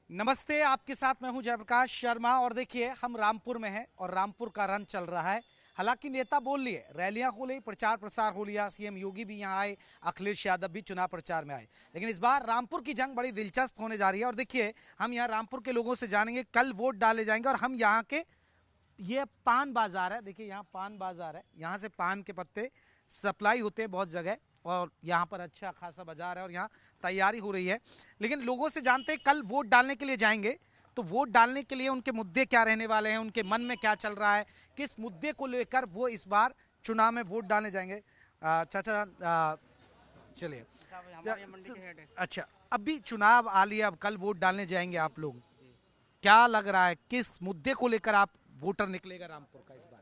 नमस्ते, आपके साथ मैं हूं जयप्रकाश शर्मा। और देखिए, हम रामपुर में हैं और रामपुर का रन चल रहा है। हालांकि नेता बोल लिए, रैलियां हो ली, प्रचार प्रसार हो लिया, सीएम योगी भी यहां आए, अखिलेश यादव भी चुनाव प्रचार में आए। लेकिन इस बार रामपुर की जंग बड़ी दिलचस्प होने जा रही है। और देखिए, हम यहाँ रामपुर के लोगों से जानेंगे, कल वोट डाले जाएंगे। और हम यहाँ के, ये पान बाजार है, देखिए यहाँ पान बाजार है, यहाँ से पान के पत्ते सप्लाई होते हैं बहुत जगह। और यहाँ पर अच्छा खासा बाजार है और यहाँ तैयारी हो रही है। लेकिन लोगों से जानते हैं, कल वोट डालने के लिए जाएंगे तो वोट डालने के लिए उनके मुद्दे क्या रहने वाले हैं, उनके मन में क्या चल रहा है, किस मुद्दे को लेकर वो इस बार चुनाव में वोट डालने जाएंगे। चाचा, चलिए। अच्छा, अभी चुनाव आ लिया, अब कल वोट डालने जाएंगे आप लोग, क्या लग रहा है किस मुद्दे को लेकर आप वोटर निकलेगा रामपुर का इस बार?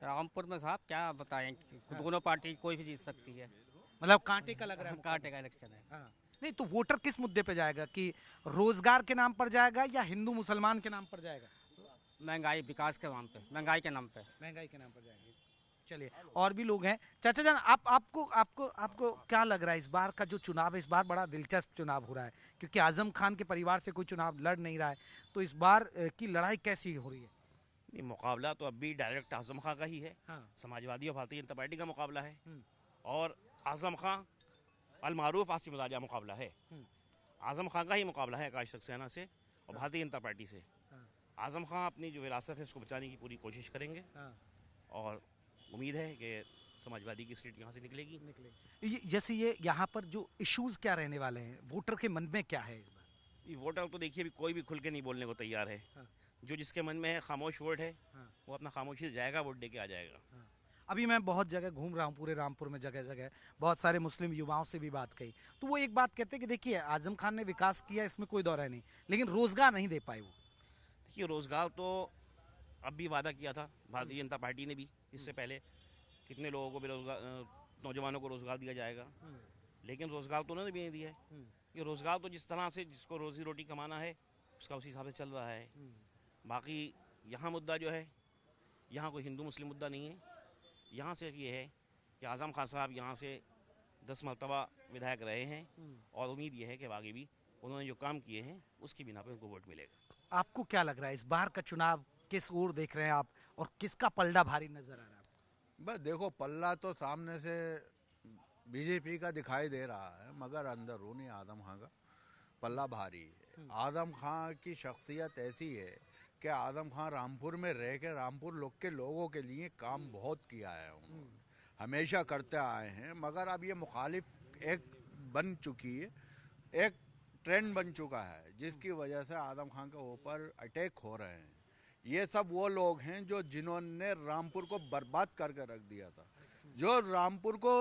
रामपुर में साहब क्या बताएं कि दोनों पार्टी कोई भी जीत सकती है। मतलब कांटे का लग रहा है कांटे का इलेक्शन है। हाँ। नहीं तो वोटर किस मुद्दे पे जाएगा, कि रोजगार के नाम पर जाएगा या हिंदू मुसलमान के नाम पर जाएगा? महंगाई विकास के नाम पे, महंगाई के नाम पे। महंगाई के नाम पर जाएंगे। चलिए, और भी लोग हैं। चाचा जान, आपको आपको आपको क्या लग रहा है, इस बार का जो चुनाव है, इस बार बड़ा दिलचस्प चुनाव हो रहा है, क्योंकि आजम खान के परिवार से कोई चुनाव लड़ नहीं रहा है। तो इस बार की लड़ाई कैसी हो रही है? नहीं, मुकाबला तो अभी डायरेक्ट आजम खां का ही है। हाँ। समाजवादी और भारतीय जनता पार्टी का मुकाबला है। हम्म। और आजम खां अलमारूफ आसिम मदारिया मुकाबला है। आजम खां का ही मुकाबला है आकाश सक्सेना से और भारतीय जनता पार्टी से। हाँ। आजम खां अपनी जो विरासत है उसको बचाने की पूरी कोशिश करेंगे। हाँ। और उम्मीद है कि समाजवादी की सीट यहाँ से निकलेगी। जैसे ये यहाँ पर जो इश्यूज क्या रहने वाले हैं, वोटर के मन में क्या है इस बार? ये वोटर तो देखिए अभी कोई भी खुल के नहीं बोलने को तैयार है। हाँ। जो जिसके मन में है खामोश वोट है। हाँ। वो अपना खामोशी से जाएगा, वोट दे के आ जाएगा। हाँ। अभी मैं बहुत जगह घूम रहा हूँ, पूरे रामपुर में जगह जगह बहुत सारे मुस्लिम युवाओं से भी बात कही, तो वो एक बात कहते हैं कि देखिए, आजम खान ने विकास किया, इसमें कोई दौरा नहीं, लेकिन रोजगार नहीं दे पाए वो। देखिए, रोजगार तो अब भी वादा किया था भारतीय जनता पार्टी ने भी। इससे पहले कितने लोगों को बेरोजगार, नौजवानों को रोजगार दिया जाएगा, लेकिन रोजगार तो उन्होंने भी नहीं दिया है। ये रोजगार तो जिस तरह से जिसको रोजी रोटी कमाना है उसका उसी हिसाब से चल रहा है। बाकी यहाँ मुद्दा जो है, यहाँ कोई हिंदू मुस्लिम मुद्दा नहीं है। यहाँ सिर्फ ये है कि आजम खान साहब यहाँ से 10 मरतबा विधायक रहे हैं और उम्मीद ये है कि आगे भी उन्होंने जो काम किए हैं उसकी बिना पर उनको वोट मिलेगा। आपको क्या लग रहा है, इस बार का चुनाव किस ओर देख रहे हैं आप, और किसका पलड़ा भारी नजर आ रहा है? बस देखो, पल्ला तो सामने से बीजेपी का दिखाई दे रहा है, मगर अंदरूनी आजम खां का पल्ला भारी है। आजम खां की शख्सियत ऐसी है कि आजम खां रामपुर में रह के रामपुर के लोगों के लिए काम बहुत किया है, उन्होंने हमेशा करते आए हैं। मगर अब ये मुखालिफ एक बन चुकी है, एक ट्रेंड बन चुका है, जिसकी वजह से आजम खां के ऊपर अटैक हो रहे हैं। ये सब वो लोग हैं जो जिन्होंने रामपुर को बर्बाद करके रख दिया था, जो रामपुर को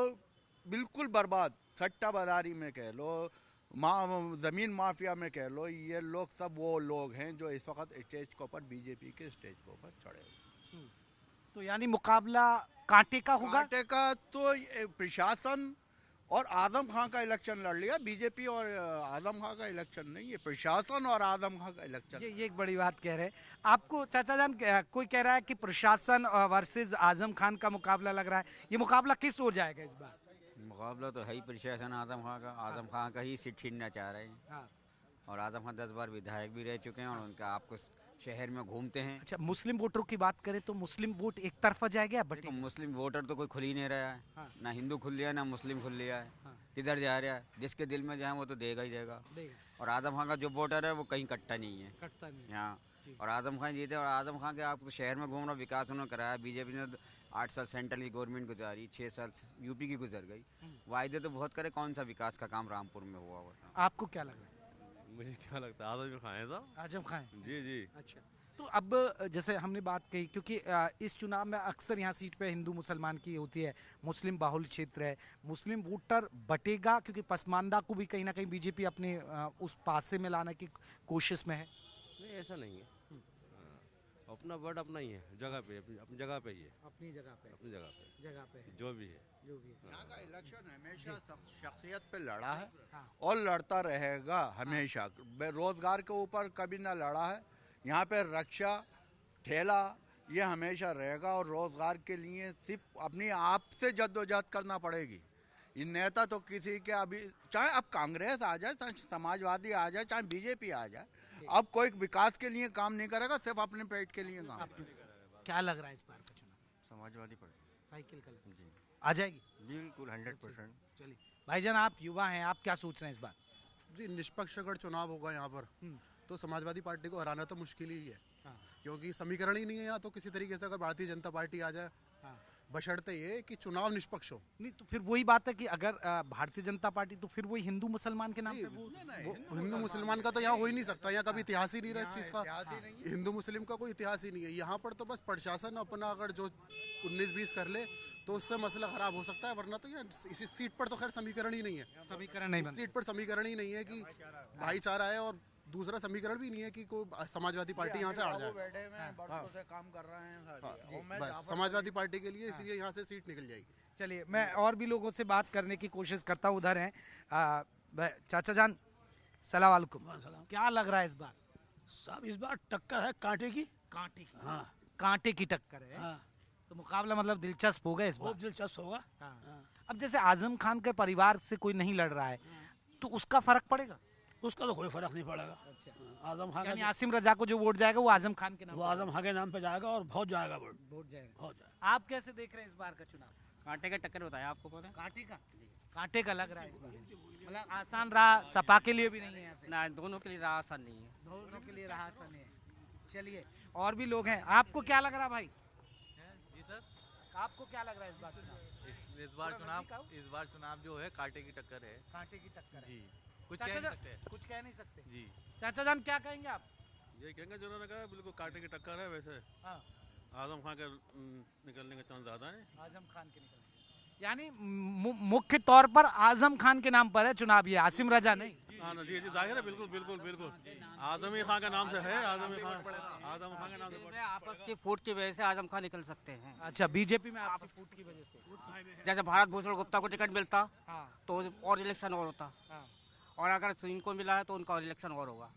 बिल्कुल बर्बाद, सट्टा बाजारी में कह लो, ज़मीन माफिया में कह लो, ये लोग सब वो लोग हैं जो इस वक्त स्टेज के ऊपर, बीजेपी के स्टेज के ऊपर चढ़े। तो यानी मुकाबला कांटे का होगा? कांटे का तो प्रशासन और आजम खां का इलेक्शन लड़ लिया। बीजेपी और आजम खां का इलेक्शन नहीं, ये प्रशासन और आजम खां का इलेक्शन। ये एक बड़ी बात कह रहे हैं आपको चाचा जान। कोई कह रहा है कि प्रशासन वर्सेस आजम खान का मुकाबला लग रहा है, ये मुकाबला किस ओर जाएगा इस बार? मुकाबला तो है ही प्रशासन आजम खां का। आजम खां का ही सीट छीनना चाह रहे हैं। हाँ। और आजम खां 10 बार विधायक भी रह चुके हैं और उनका आपको शहर में घूमते हैं। अच्छा, मुस्लिम वोटरों की बात करें तो मुस्लिम वोट एक तरफा जाएगा, बट देखो, मुस्लिम वोटर तो कोई खुल ही नहीं रहा है। हाँ। ना हिंदू खुल लिया ना मुस्लिम खुल लिया है। हाँ। किधर जा रहा है? जिसके दिल में जाए वो तो देगा ही देगा। और आजम खां का जो वोटर है वो कहीं कट्टा नहीं है, कटता नहीं। हाँ। और आजम खान जीते, और आजम खान के आपको शहर में घूम रहा, विकास उन्होंने कराया। बीजेपी ने 8 साल सेंट्रल की गवर्नमेंट गुजारी, 6 साल यूपी की गुजर गई। वायदे तो बहुत करे, कौन सा विकास का काम रामपुर में हुआ हुआ? आपको क्या लग रहा है? मुझे क्या लगता है आजम खां है साहब। आजम खान। जी जी। अच्छा, तो अब जैसे हमने बात कही, क्योंकि इस चुनाव में अक्सर यहाँ सीट पे हिंदू मुसलमान की होती है, मुस्लिम बाहुल क्षेत्र है, मुस्लिम वोटर बटेगा, क्योंकि पसमानदा को भी कहीं ना कहीं बीजेपी अपने उस पासे में लाने की कोशिश में है। नहीं, ऐसा नहीं है। अपना वर्ड अपना ही है, जगह पे अपनी जगह पे ही है। अपनी जगह पे, अपनी जगह पे है जो भी है। जो भी है। यहाँ का इलेक्शन हमेशा शख्सियत पे लड़ा है। हाँ। और लड़ता रहेगा हमेशा। बेरोजगार के ऊपर कभी ना लड़ा है। यहाँ पे रक्षा, ठेला, ये हमेशा रहेगा। और रोजगार के लिए सिर्फ अपनी आप से जद्दोजहद करना पड़ेगी। ये नेता तो किसी के अभी, चाहे अब कांग्रेस आ जाए, चाहे समाजवादी आ जाए, चाहे बीजेपी आ जाए, अब कोई विकास के लिए काम नहीं करेगा, सिर्फ अपने पेट के लिए काम करेगा। क्या लग रहा है इस बार का चुनाव? समाजवादी पार्टी साइकिल का लग- जी आ जाएगी? बिल्कुल 100%। चलिए भाईजान, आप युवा हैं, आप क्या सोच रहे हैं इस बार? जी निष्पक्ष अगर चुनाव होगा यहाँ पर तो समाजवादी पार्टी को हराना तो मुश्किल ही है, हाँ। क्योंकि समीकरण ही नहीं है यहाँ तो किसी तरीके से अगर भारतीय जनता पार्टी आ जाए, हाँ। बशर्ते ये कि चुनाव निष्पक्ष हो। नहीं तो फिर वही बात है कि अगर भारतीय जनता पार्टी, तो फिर वही हिंदू मुसलमान के नाम पे वो हिंदू मुसलमान का तो यहाँ हो ही नहीं सकता, यहाँ कभी इतिहास ही नहीं रहा इस चीज़ का। हिंदू मुस्लिम का कोई इतिहास ही नहीं है यहाँ पर, तो बस प्रशासन अपना अगर जो 19-20 कर ले तो उससे मसला खराब हो सकता है, वरना तो यहाँ इसी सीट पर तो खैर समीकरण ही नहीं है। समीकरण नहीं बनता। सीट पर समीकरण ही नहीं है कि भाईचारा है, और दूसरा समीकरण भी नहीं है कि कोई समाजवादी पार्टी यहाँ से हार जाए। बैठे हुए हैं, बरसों से काम कर रहे हैं सारे। और मैं बस समाजवादी पार्टी के लिए इसलिए यहाँ से सीट निकल जाएगी। चलिए, मैं और भी लोगों से बात करने की कोशिश करता हूँ। उधर हैं चाचा जान, सलाम वालेकुम। क्या लग रहा है इस बार? साहब इस बार टक्कर है कांटे की। कांटे की? हाँ कांटे की टक्कर है। हाँ, तो मुकाबला मतलब दिलचस्प होगा इस बार। बहुत दिलचस्प होगा। हाँ। हाँ। अब जैसे आजम खान के परिवार से कोई नहीं लड़ रहा है, तो उसका फर्क पड़ेगा? उसका तो कोई फर्क नहीं पड़ेगा। आजम खान यानी का आसिम रजा को जो वोट जाएगा वो आजम खान के नाम वो आजम खान के नाम पे जाएगा और बहुत जाएगा वोट, वोट जाएगा। बहुत जाएगा। आप कैसे देख रहे हैं इस बार का चुनाव? कांटे का टक्कर बताया आपको पता है? कांटे का? कांटे का लग रहा है इस बार। मतलब आसान रहा सपा के लिए भी नहीं है यहाँ से? ना, दोनों के लिए राह आसान नहीं है। दोनों के लिए रहा आसान है। चलिए, और भी लोग हैं। आपको क्या लग रहा है भाई? जी सर, आपको क्या लग रहा है इस बार चुनाव? इस बार चुनाव जो है कांटे की टक्कर है। कांटे की टक्कर है। जी, कुछ चाचा कह नहीं जान, सकते। कुछ कह नहीं सकते। जी, चाचा जान, क्या कहेंगे आप? ये कहेंगे जो उन्होंने कहा बिल्कुल कांटे की टक्कर है। वैसे हाँ, आजम खान के निकलने का चांस ज़्यादा है। आजम खान के निकलने, यानी मुख्य तौर पर आजम खान के नाम पर है चुनाव, ये आसिम रजा नहीं। हाँ ना, जी जी जाहिर है, बिल्कुल बिल्कुल बिल्कुल आजम ही खान के नाम से है। आजम खान के नाम से आपस की फूट की वजह से आजम खान निकल सकते हैं। अच्छा, बीजेपी में आपसी फूट की वजह से? जैसे भारत भूषण गुप्ता को टिकट मिलता हाँ, तो और इलेक्शन और होता, हाँ। और अगर इनको मिला है तो उनका और इलेक्शन और होगा।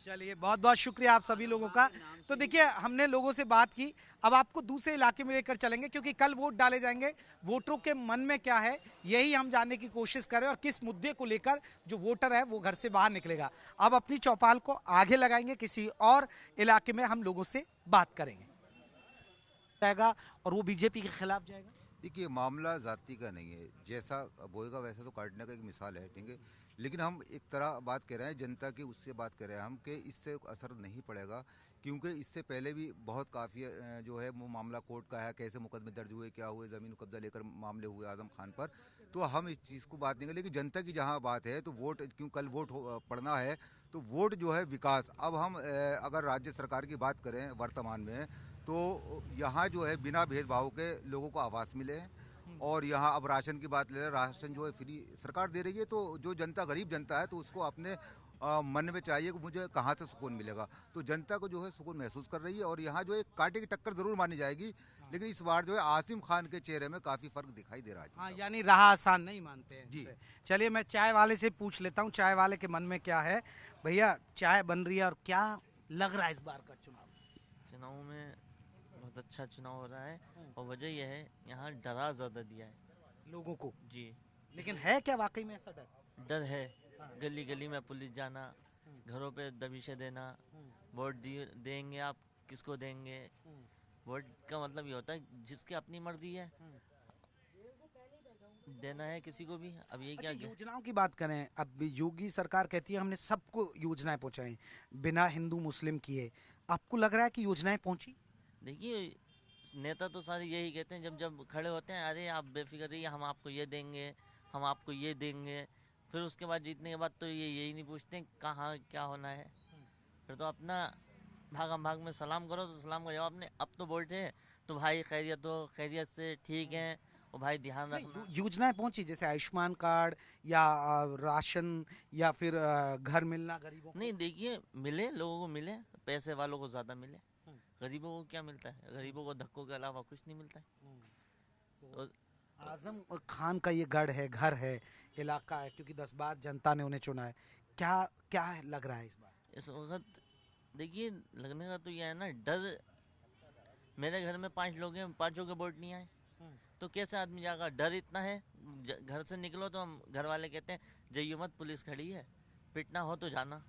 चलिए, बहुत बहुत शुक्रिया आप सभी लोगों का। तो देखिए, हमने लोगों से बात की, अब आपको दूसरे इलाके में लेकर चलेंगे, क्योंकि कल वोट डाले जाएंगे। वोटरों के मन में क्या है, यही हम जानने की कोशिश करें, और किस मुद्दे को लेकर जो वोटर है वो घर से बाहर निकलेगा। अब अपनी चौपाल को आगे लगाएंगे, किसी और इलाके में हम लोगों से बात करेंगे जाएगा, और वो बीजेपी के खिलाफ जाएगा। देखिए, मामला जाति का नहीं है, जैसा बोएगा वैसा तो काटने का एक मिसाल है, ठीक है। लेकिन हम एक तरह बात कर रहे हैं जनता की, उससे बात कर रहे हैं हम कि इससे असर नहीं पड़ेगा, क्योंकि इससे पहले भी बहुत काफ़ी जो है वो मामला कोर्ट का है, कैसे मुकदमे दर्ज हुए, क्या हुए, ज़मीन कब्जा लेकर मामले हुए आजम खान पर। तो हम इस चीज़ को बात नहीं करें, लेकिन जनता की जहाँ बात है तो वोट, क्यों कल वोट पड़ना है, तो वोट जो है विकास। अब हम अगर राज्य सरकार की बात करें वर्तमान में, तो यहाँ जो है बिना भेदभाव के लोगों को आवास मिले हैं, और यहाँ अब राशन की बात ले रहे हैं, राशन जो है फ्री सरकार दे रही है। तो जो जनता, गरीब जनता है, तो उसको अपने मन में चाहिए कि मुझे कहाँ से सुकून मिलेगा, तो जनता को जो है सुकून महसूस कर रही है। और यहाँ जो एक कांटे की टक्कर जरूर मानी जाएगी, लेकिन इस बार जो है आसिम खान के चेहरे में काफ़ी फर्क दिखाई दे रहा है। हाँ, यानी राह आसान नहीं मानते हैं जी। चलिए, मैं चाय वाले से पूछ लेता हूँ, चाय वाले के मन में क्या है। भैया, चाय बन रही है, और क्या लग रहा है इस बार का चुनाव में? बहुत अच्छा चुनाव हो रहा है, और वजह यह है यहाँ डरा ज़्यादा दिया है लोगों को। जी। लेकिन है क्या वाकई में ऐसा डर? डर है, गली गली में पुलिस जाना, घरों पे दबिशे देना, वोट देंगे आप किसको देंगे। वोट का मतलब ये होता है जिसकी अपनी मर्जी है देना है किसी को भी। अब ये क्या अच्छा, योजनाओं की बात करें, अब योगी सरकार कहती है हमने सबको योजनाएं पहुंचाई बिना हिंदू मुस्लिम किए। आपको लग रहा है कि योजनाएं पहुंची? देखिए, नेता तो सारे यही कहते हैं, जब जब खड़े होते हैं, अरे आप बेफिक्र रहिए, हम आपको ये देंगे, हम आपको ये देंगे। फिर उसके बाद जीतने के बाद तो ये यही नहीं पूछते कहाँ क्या होना है। फिर तो अपना भागम भाग में सलाम करो, तो सलाम का जवाब नहीं। अब तो बोलते हैं तो भाई खैरियत हो, खैरियत से ठीक है, और भाई ध्यान रखना। योजनाएं पहुंची, जैसे आयुष्मान कार्ड या राशन, या फिर घर मिलना गरीबों को? नहीं, देखिए, मिले लोगों को, मिले पैसे वालों को ज़्यादा मिले, गरीबों को क्या मिलता है? गरीबों को धक्कों के अलावा कुछ नहीं मिलता है। तो आजम खान का ये गढ़ है, घर है, इलाका है, क्योंकि 10 बार जनता ने उन्हें चुना है। क्या क्या लग रहा है इस बार? इस वक्त देखिए, लगने का तो यह है ना, डर। मेरे घर में 5 लोग हैं, 5 के वोट नहीं आए, तो कैसे आदमी जाएगा? डर इतना है, घर से निकलो तो हम घर वाले कहते हैं जाइयो मत, पुलिस खड़ी है, पिटना हो तो जाना।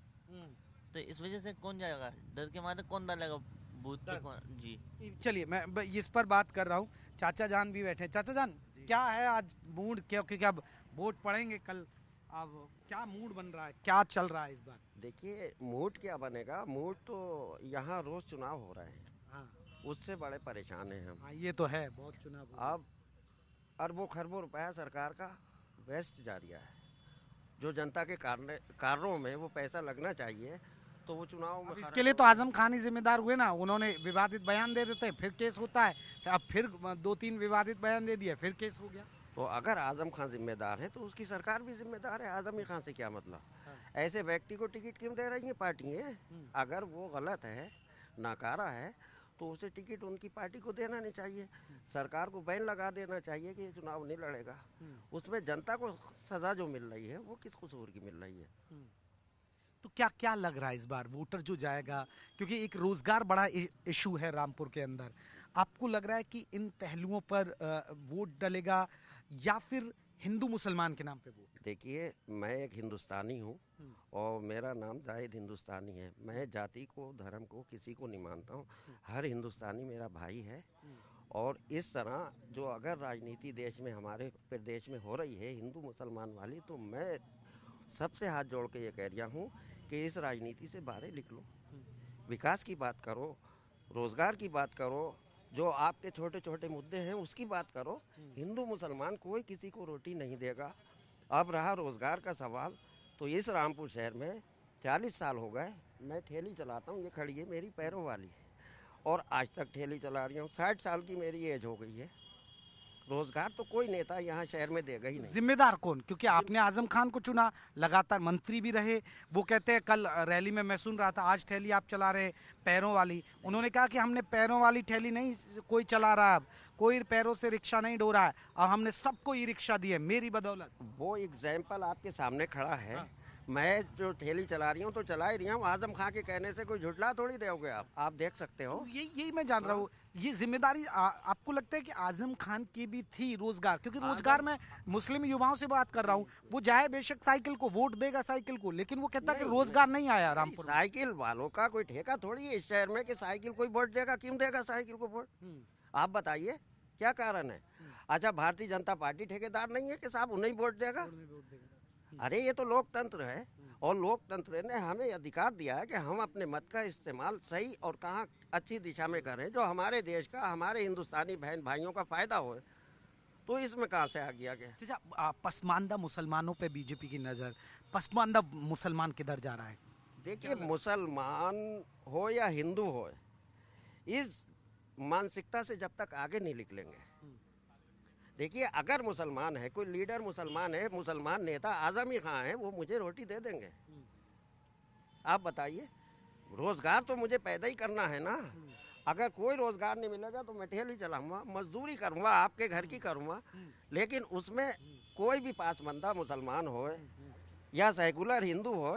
तो इस वजह से कौन जाएगा? डर के मारे कौन डालेगा बूथ पे? कौन जी? चलिए मैं इस पर बात कर रहा हूँ। चाचा जान भी बैठे। चाचा जान, क्या है आज मूड? क्योंकि अब वोट पड़ेंगे कल, अब क्या मूड बन रहा है, क्या चल रहा है इस बार? देखिए, मूड क्या बनेगा, मूड तो यहाँ रोज चुनाव हो रहे हैं। हाँ। उससे बड़े परेशान हैं हम। हाँ, ये तो है, बहुत चुनाव हो रहा है। अब अरबों खरबों रुपया सरकार का वेस्ट जा रहा है, जो जनता के कार्यों में वो पैसा लगना चाहिए, तो वो चुनाव में इसके लिए तो आजम खान ही जिम्मेदार हुए ना। उन्होंने विवादित बयान दे देते, फिर केस होता है, अब फिर 2-3 विवादित बयान दे दिए, फिर केस हो गया। तो अगर आजम खान जिम्मेदार है तो उसकी सरकार भी जिम्मेदार है। आजम खान से क्या मतलब? ऐसे व्यक्ति को टिकट क्यों दे रही है पार्टियां? अगर वो गलत है, नाकारा है, तो उसे टिकट उनकी पार्टी को देना नहीं चाहिए। सरकार को बैन लगा देना चाहिए कि ये चुनाव नहीं लड़ेगा। उसमें जनता को सजा जो मिल रही है वो किस कसूर की मिल रही है? तो क्या क्या लग रहा है इस बार वोटर जो जाएगा? क्योंकि एक रोजगार बड़ा इशू है रामपुर के अंदर। आपको लग रहा है कि इन पहलुओं पर वोट डलेगा या फिर हिंदू मुसलमान के नाम पे वोट? देखिए, मैं एक हिंदुस्तानी हूँ और मेरा नाम जाहिद हिंदुस्तानी है। मैं जाति को, धर्म को, किसी को नहीं मानता हूँ। हर हिंदुस्तानी मेरा भाई है। और इस तरह जो अगर राजनीति देश में, हमारे प्रदेश में हो रही है हिंदू मुसलमान वाली, तो मैं सबसे हाथ जोड़ के ये कह रहा हूँ कि इस राजनीति से बाहर निकलो, विकास की बात करो, रोजगार की बात करो, जो आपके छोटे छोटे मुद्दे हैं उसकी बात करो। हिंदू मुसलमान कोई किसी को रोटी नहीं देगा। अब रहा रोजगार का सवाल, तो इस रामपुर शहर में 40 साल हो गए मैं ठेली चलाता हूँ। ये खड़ी है मेरी पैरों वाली, और आज तक ठेली चला रही हूँ। 60 साल की मेरी एज हो गई है। रोजगार तो कोई नेता यहाँ शहर में देगा ही नहीं। जिम्मेदार कौन? क्योंकि आपने आजम खान को चुना, लगातार मंत्री भी रहे। वो कहते हैं, कल रैली में मैं सुन रहा था, आज ठेली आप चला रहे पैरों वाली। उन्होंने कहा कि हमने पैरों वाली ठेली नहीं कोई चला रहा, अब कोई पैरों से रिक्शा नहीं ढो रहा है, अब हमने सबको ई रिक्शा दी है मेरी बदौलत। वो एग्जाम्पल आपके सामने खड़ा है। हाँ। मैं जो ठेली चला रही हूँ तो चला ही रही हूँ। आजम खान के कहने से कोई झुटला थोड़ी दोगे आप देख सकते हो। तो यही मैं जान रहा हूँ, ये जिम्मेदारी आपको लगता है कि आजम खान की भी थी रोजगार? क्योंकि रोजगार में मुस्लिम युवाओं से बात कर रहा हूँ, वो जाए बेशक साइकिल को वोट देगा साइकिल को, लेकिन वो कहता है कि रोजगार नहीं आया रामपुर। साइकिल वालों का कोई ठेका थोड़ी है इस शहर में कि साइकिल कोई वोट देगा। क्यों देगा साइकिल को वोट? आप बताइए क्या कारण है? अच्छा, भारतीय जनता पार्टी ठेकेदार नहीं है कि साहब उन्हें वोट देगा? अरे ये तो लोकतंत्र है, और लोकतंत्र ने हमें अधिकार दिया है कि हम अपने मत का इस्तेमाल सही और कहाँ अच्छी दिशा में करें, जो हमारे देश का, हमारे हिंदुस्तानी बहन भाइयों का फायदा हो। तो इसमें कहाँ से आ गया? पसमानदा मुसलमानों पे बीजेपी की नजर, पसमानदा मुसलमान किधर जा रहा है? देखिए, मुसलमान हो या हिंदू हो, इस मानसिकता से जब तक आगे नहीं निकलेंगे। देखिए, अगर मुसलमान है, कोई लीडर मुसलमान है, मुसलमान नेता आजम ही खां है, वो मुझे रोटी दे देंगे। आप बताइए, रोजगार तो मुझे पैदा ही करना है ना। अगर कोई रोजगार नहीं मिलेगा तो मैं ठेली चलाऊंगा, मजदूरी करूंगा, आपके घर की करूंगा, लेकिन उसमें कोई भी पासबंदा मुसलमान हो या सेकुलर हिंदू हो,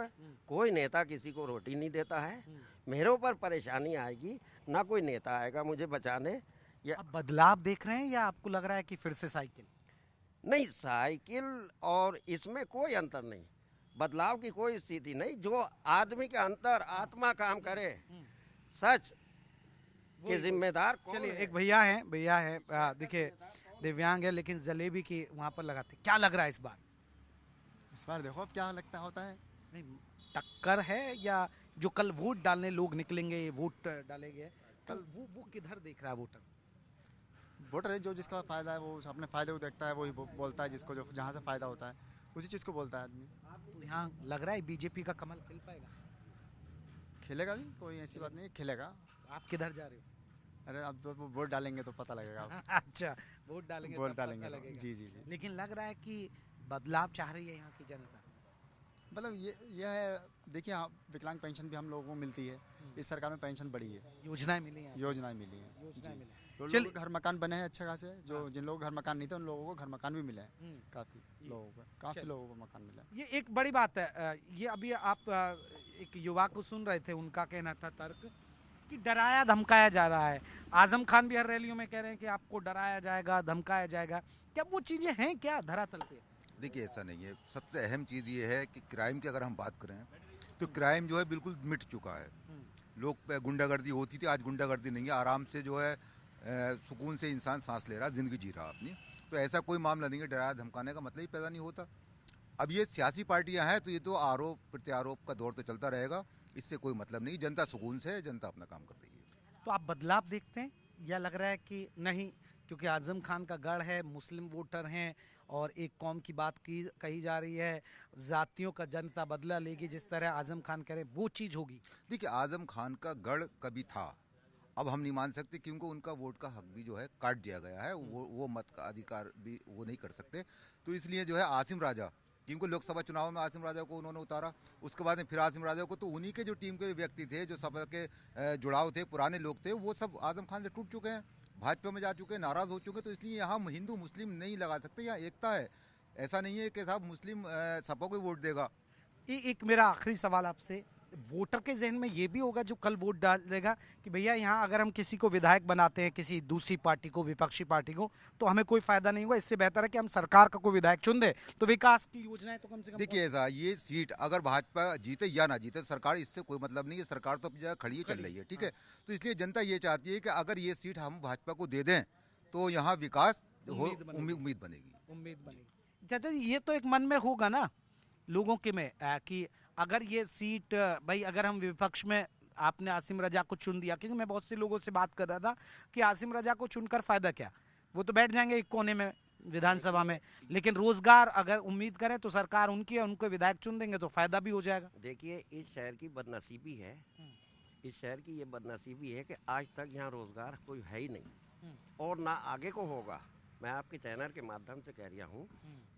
कोई नेता किसी को रोटी नहीं देता है। मेरे ऊपर परेशानी आएगी, ना कोई नेता आएगा मुझे बचाने। आप बदलाव देख रहे हैं या आपको लग रहा है कि फिर से साइकिल? नहीं, साइकिल और इसमें कोई अंतर नहीं, बदलाव की कोई स्थिति नहीं। जो आदमी के अंतर आत्मा काम करे, सच के जिम्मेदार कौन? चलिए, एक भैया है, देखिए दिव्यांग है लेकिन जलेबी की वहाँ पर लगाते। क्या लग रहा है इस बार? इस बार देखो अब क्या लगता होता है। नहीं, टक्कर है या जो कल वोट डालने लोग निकलेंगे, वोट डालेंगे कल, वो किधर देख रहा है वोटर? वोटर है जो जिसका फायदा है वो अपने फायदे को देखता है, वही बोलता है। जिसको जो जहाँ से फायदा होता है उसी चीज़ को बोलता है आदमी। तो यहाँ लग रहा है बीजेपी का कमल खिल पाएगा? खिलेगा भी, कोई ऐसी बात नहीं, खिलेगा। आप किधर जा रहे हो? अरे अब तो वोट डालेंगे तो पता लगेगा। अच्छा, वोट डालेंगे जी। लेकिन लग रहा है कि बदलाव चाह रही है यहाँ की जनता। मतलब ये है, देखिए विकलांग पेंशन भी हम लोगों को मिलती है। इस सरकार में पेंशन बढ़ी है, योजनाएं मिली हैं जी। लोगों को घर मकान बने हैं अच्छे खासे। जो जिन लोगों को घर मकान नहीं थे उन लोगों को घर मकान भी मिले हैं। काफ़ी लोगों को मकान मिला है। ये एक बड़ी बात है। ये अभी आप एक युवा को सुन रहे थे, उनका कहना था तर्क कि डराया धमकाया जा रहा है। आजम खान भी हर रैलियों में कह रहे हैं कि आपको डराया जाएगा, धमकाया जाएगा। क्या वो चीजें हैं क्या धरातल पे? देखिए ऐसा नहीं है। सबसे अहम चीज़ ये है कि क्राइम की अगर हम बात करें तो क्राइम जो है बिल्कुल मिट चुका है। लोग पे गुंडागर्दी होती थी, आज गुंडागर्दी नहीं है। आराम से जो है सुकून से इंसान सांस ले रहा, जिंदगी जी रहा अपनी। तो ऐसा कोई मामला नहीं है। डराया धमकाने का मतलब ही पैदा नहीं होता। अब ये सियासी पार्टियां हैं तो ये तो आरोप प्रत्यारोप का दौर तो चलता रहेगा, इससे कोई मतलब नहीं। जनता सुकून से है, जनता अपना काम कर रही है। तो आप बदलाव देखते हैं या लग रहा है कि नहीं, क्योंकि आजम खान का गढ़ है, मुस्लिम वोटर हैं और एक कौम की बात की कही जा रही है, जातियों का जनता बदला लेगी जिस तरह आजम खान कह रहे हैं, वो चीज़ होगी? देखिए आजम खान का गढ़ कभी था, अब हम नहीं मान सकते क्योंकि उनका वोट का हक भी जो है काट दिया गया है। वो मत का अधिकार भी वो नहीं कर सकते। तो इसलिए जो है आसिम राजा, क्योंकि लोकसभा चुनाव में आसिम राजा को उन्होंने उतारा, उसके बाद में फिर आसिम राजा को, तो उन्हीं के जो टीम के व्यक्ति थे, जो सभा के जुड़ाव थे, पुराने लोग थे, वो सब आजम खान से टूट चुके हैं, भाजपा में जा चुके हैं, नाराज हो चुके हैं। तो इसलिए यहाँ हिंदू मुस्लिम नहीं लगा सकते, यहाँ एकता है। ऐसा नहीं है कि साहब मुस्लिम सपा को वोट देगा। एक मेरा आखिरी सवाल आपसे, वोटर के जहन में ये भी होगा जो कल वोट डालेगा कि भैया यहाँ अगर हम किसी को विधायक बनाते हैं, किसी दूसरी पार्टी को, विपक्षी पार्टी को, तो हमें कोई फायदा नहीं होगा, इससे बेहतर है कि हम सरकार का कोई विधायक चुन दे, तो विकास की योजनाएं तो कम से कम। देखिए ऐसा, ये सीट अगर भाजपा जीते या ना जीते, सरकार इससे कोई मतलब नहीं है। सरकार तो अपनी जगह खड़ी ही चल रही है, ठीक है। तो इसलिए जनता ये चाहती है कि अगर ये सीट हम भाजपा को दे दें तो यहाँ विकास उम्मीद बनेगी। उम्मीद बनेगी। चाचा जी, ये तो एक मन में होगा ना लोगों के में कि अगर ये सीट, भाई अगर हम विपक्ष में, आपने आसिम रजा को चुन दिया, क्योंकि मैं बहुत से लोगों से बात कर रहा था कि आसिम रजा को चुनकर फायदा क्या, वो तो बैठ जाएंगे एक कोने में विधानसभा में, लेकिन रोजगार अगर उम्मीद करें तो सरकार उनकी है, उनको विधायक चुन देंगे तो फायदा भी हो जाएगा। देखिए इस शहर की बदनसीबी है, इस शहर की ये बदनसीबी है कि आज तक यहाँ रोजगार कोई है ही नहीं और ना आगे को होगा। मैं आपके चैनल के माध्यम से कह रहा हूँ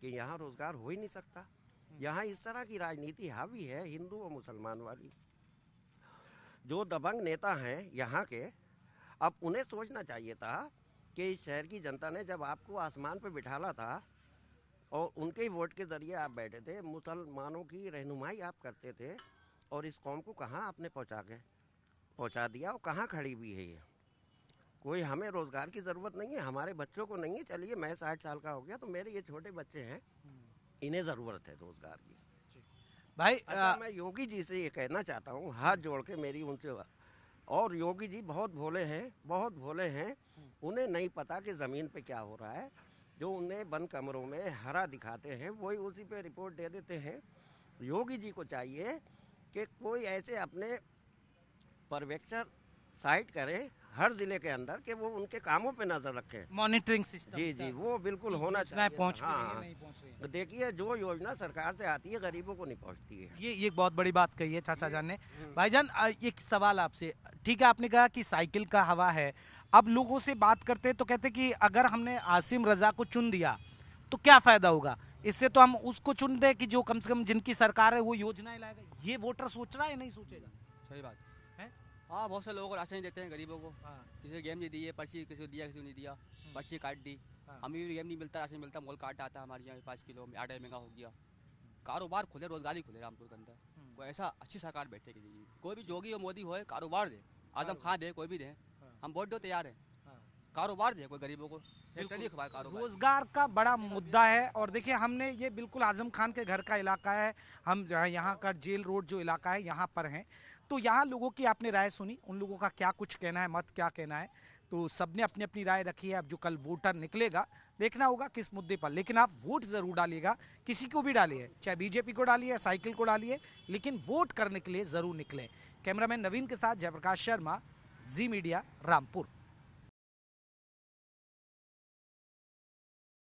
कि यहाँ रोजगार हो ही नहीं सकता। यहाँ इस तरह की राजनीति हावी है, हिंदू और मुसलमान वाली। जो दबंग नेता हैं यहाँ के, अब उन्हें सोचना चाहिए था कि इस शहर की जनता ने जब आपको आसमान पर बिठाला था और उनके ही वोट के जरिए आप बैठे थे, मुसलमानों की रहनुमाई आप करते थे, और इस कौम को कहाँ आपने पहुँचा दिया और कहाँ खड़ी हुई है ये। कोई हमें रोजगार की ज़रूरत नहीं है, हमारे बच्चों को नहीं है। चलिए मैं 60 साल का हो गया तो मेरे ये छोटे बच्चे हैं, इन्हें ज़रूरत है रोजगार की। भाई मैं योगी जी से ये कहना चाहता हूँ, हाथ जोड़ के मेरी उनसे, और योगी जी बहुत भोले हैं, बहुत भोले हैं। उन्हें नहीं पता कि ज़मीन पे क्या हो रहा है। जो उन्हें बंद कमरों में हरा दिखाते हैं वही उसी पे रिपोर्ट दे देते हैं। योगी जी को चाहिए कि कोई ऐसे अपने पर्यवेक्षक साइट करे हर जिले के अंदर कि वो उनके कामों पे नजर रखें, मॉनिटरिंग सिस्टम। जी वो बिल्कुल होना चाहिए। नहीं पहुँच देखिए जो योजना सरकार से आती है गरीबों को नहीं पहुँचती है। ये बहुत बड़ी बात कही है चाचा जान ने। भाईजान एक सवाल आपसे, ठीक है आपने कहा कि साइकिल का हवा है, अब लोगों से बात करते हैं तो कहते हैं कि अगर हमने आसिम रजा को चुन दिया तो क्या फायदा होगा, इससे तो हम उसको चुन दे कि जो कम से कम जिनकी सरकार है वो योजनाएं लाएगा। ये वोटर सोच रहा है, नहीं सोचेगा? सही बात है। हाँ, बहुत से लोगों को राशन देते हैं गरीबों को। किसी को गेम नहीं दी है, पर्ची किसी को दिया, किसी को नहीं दिया, पर्ची काट दी। हमें भी गेम नहीं मिलता, राशन मिलता, मोल काट आता है हमारे यहाँ 5 किलो में, आटा महंगा हो गया। कारोबार खुले, रोजगार ही खुले रामपुर के अंदर। कोई ऐसा अच्छी सरकार बैठे कि कोई भी जोगी हो मोदी हो, कारोबार दे, आजम खान दे, कोई भी दे, हम वोट दो तैयार है। कारोबार दे कोई गरीबों को, रोजगार का बड़ा मुद्दा है। और देखिए हमने ये बिल्कुल आजम खान के घर का इलाका है, हम यहाँ का जेल रोड जो इलाका है यहाँ पर हैं, तो यहाँ लोगों की आपने राय सुनी, उन लोगों का क्या कुछ कहना है, मत क्या कहना है, तो सबने अपनी अपनी राय रखी है। अब जो कल वोटर निकलेगा देखना होगा किस मुद्दे पर, लेकिन आप वोट जरूर डालिएगा, किसी को भी डालिए, चाहे बीजेपी को डालिए, साइकिल को डालिए, लेकिन वोट करने के लिए जरूर निकले। कैमरामैन नवीन के साथ जयप्रकाश शर्मा, जी मीडिया, रामपुर।